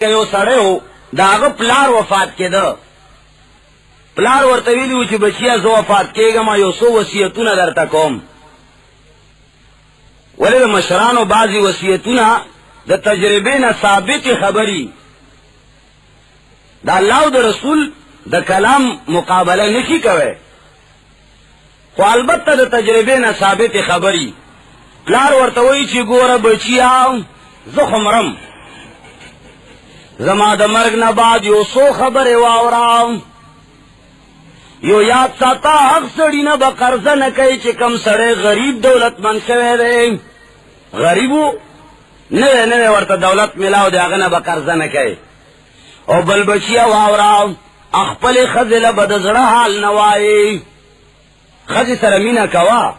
یو سړی و د هغه پلار وفات کېده. پلار ورته ویلي و چې بچیه زه وفات کېږم یو څو وصیتونه درته کوم. ولې د مشرانو بعضې وصیتونه د تجربې نه ثابتې خبرې د الله او د رسول د کلام مقابله نشي کوی، خو البته د تجربې نه ثابتې خبرې. پلار ورته وایي چې ګوره بچیه زه خو مرم، زما د مرګ نه بعد یو څو خبرې واوره. یو یاد ساته هغ سړي نه به قرضه نه کوي چې کم سړی غریب دولتمند شوی دی، غریب و نوی ورته دولت میلاو دی، هغه نه به قرضه نه کوي. او بل بچیه واوره خپلې ښځې له به د زړه حال نه وایي، ښځې سره مینه کوه،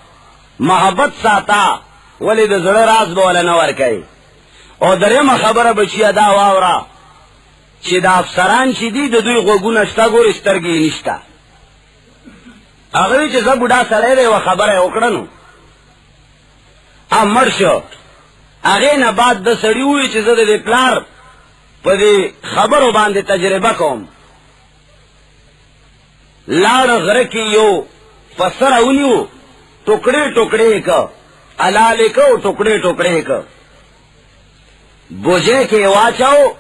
محبت ساته، ولې د زړه راز به وله نه ورکوي. او درېیمه خبره بچیه دا واوره چې د افسران چې دي د دوی غوږونه شته، ګورې سترګې یې نشته. هغه وایي چې زه بوډا سړی دی، یوه خبره یې وکړه نو مړ شو. هغې نه بعد د سړي ووایي چې زه د دې پلار په دې خبرو باندې تجربه کوم. لاړه غره کې یو پسه راونیو، ټوکړې ټوکړې یې که، حلال یې که او ټوکړې ټوکړې یې که، بوجۍ کې یې واچو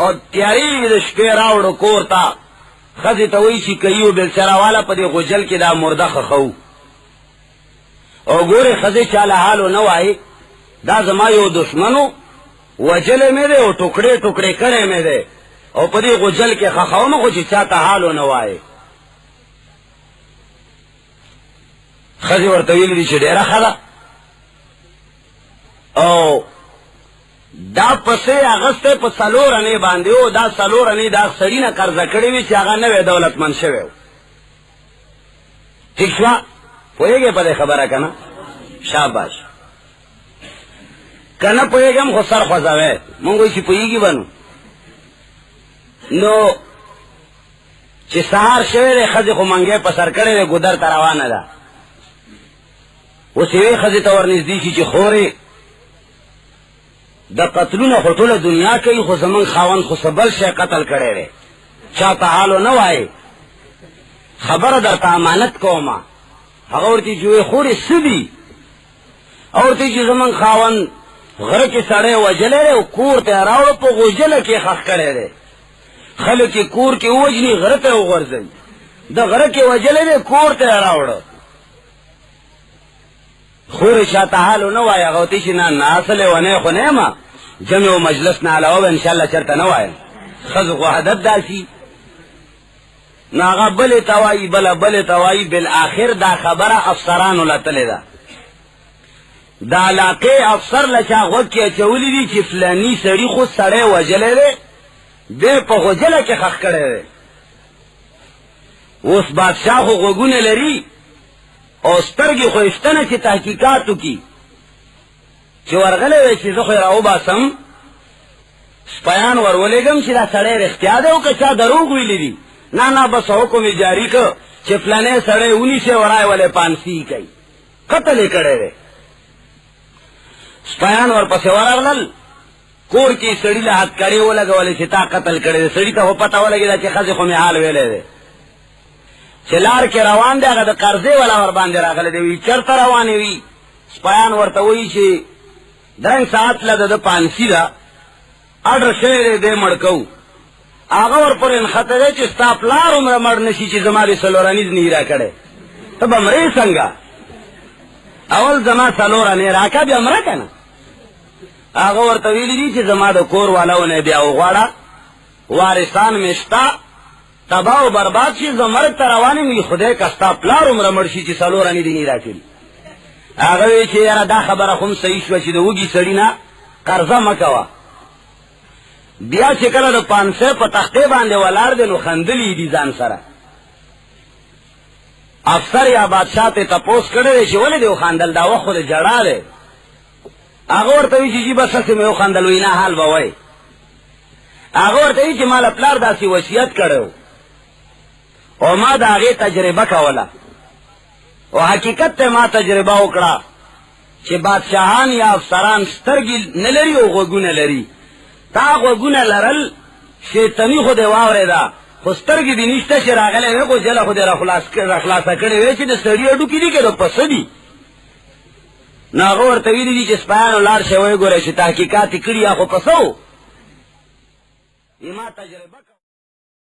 او تیارې د شپې راوړو کور ته. ښځې ته وایي چې که یو بېلچره واله په دې غوجل کې دا مرده خښو. او ګورې ښځې چاله حال ونه وایي دا زما یو دشمنو، وجلی مې دی او ټوکړې ټوکړې کړی مې دی او په دې غوجل کې خښوم، خو چې چا ته حال ونه وایي. ښځې ورته ویلي دي چې ډېره ښه ده. او دا پسې اغستی په 4 انې باندې و، دا 4 انې دا سړي نه قرضه کړې وي چې هغه نوی دولتمند شوی و. ټیک شوه؟ پوهېږې په دې خبره که نه؟ شاباش. که نه پوهېږم خو سر خوځوی، مونږ وایي چې پوهېږي به نو چې سهار شوی دی، ښځې خو منګی په سر کړی دی، ګودر ته روانه ده. اوس یوې ښځې ته ورنږدې شي چې خورې د قتلونه خو ټوله دنیا کوي، خو زمونږ خاوند خو څه بل شی قتل کړی دی، چا ته حال ونه وایي، خبره درته امانت کومه. هغه ورته چې وایي خورې څه دي؟ هغه ورته چې زمونږ خاوند غره کې سړی وژلی دی او کور ته یې راوړو، په غوجله کې یې ښخ کړی دی. خلک یې کور کې ووژني، غره ته یې وغورځوي. د غره کې وژلی دی، کور ته یې راوړه. خورې چاته حال ونه وایي. هغه ورته چې نه اصل یې ونی خو نه یم، جمع و مجلس نه علاوه به انشاءالله چېرته نه وایم. ښځو خو عادت داسي نو هغه بلې ته وایي، بلې ته وایي. بالآخر دا خبره افسرانو له تلې ده. د علاقې افسر له چا غوږ کې اچولي دي چې فلاني سړي خو سړی وژلی دی، دی په غوجله کې ښخ کړی دی. اوس بادشاه خو غوږونه لري او سترګې خو یې شته نه چې تحقیقات وکړي. چې ورغلی دی چې زه خو یې راوباسم، سپیان ورولېږم چې دا سړی رښتیا دی او که چا دروغ ویلي دي. نه بس حکم یې جاري که چې فلانی سړی ونیسئ او رایې ولې پانسي کوي، قتل یې کړی دی. سپیان ورپسې ورغلل، کور کې سړي له هتکړې ولګولې چې تا قتل کړی دی. سړي ته خو پته ولګېده چې ښځې خو مې حال ویلی دی. چې لار کې روان دی، هغه د قرضې والا ورباندې راغلی دی. وی چېرته روانې وي؟ سپیان ورته وایي چې 3 ساعت له د پانسي ده، اډر شوی دی، دی مړ کوو. هغه ورپورې نښته دی چې ستا پلار عمره مړ نه شي چې زما دې 4 انیز نه را کړی، ته به مرې څنګه؟ اول زما 4 انې راکه بیا مړه که نه. هغه ورته ویلي دي چې زما د کور والاونه بیا وغواړه، وارثان مې شته، تباه و برباد شي، زه مرګ ته روان یم. خدای که ستا پلار عمره مړ شي چې 4 انې دې نه را کړي. هغه وایي چې یاره دا خبره خو هم صحیح شوه چې د وږي سړي نه قرضه مه کوه. بیا چې کله د پانسۍ په تختې باندې ولاړ دی نو خندلي دي ځان سره. افسر یا بادشاه ته تپوس کړی دی چې ولې دې وخندل؟ دا وخت خو د جړا دی. هغه ورته وایي چې جي بس هسې مې وخندل. وایي نه حال به وایي. هغه ورته وایي چې ما له پلار داسې وصیت کړی او ما د هغې تجربه کوله او حقیقت ته ما تجربه وکړه چې بادشاهان یا افسران سترګې نه لري او غوږونه لري، تا غوږونه لرل شیطانی خو دې واورېده خو سترګې دې نشته چې راغلی وې خو جله خو دې راخلاصه کړې وې چې د سړي هډوکي دي که د پسه دي نو هغه ورته ویلي دي چې سپیانو لاړ شئ ویې ګورئ چې تحقیقات یې کړي یا خو پسه و ما تجربه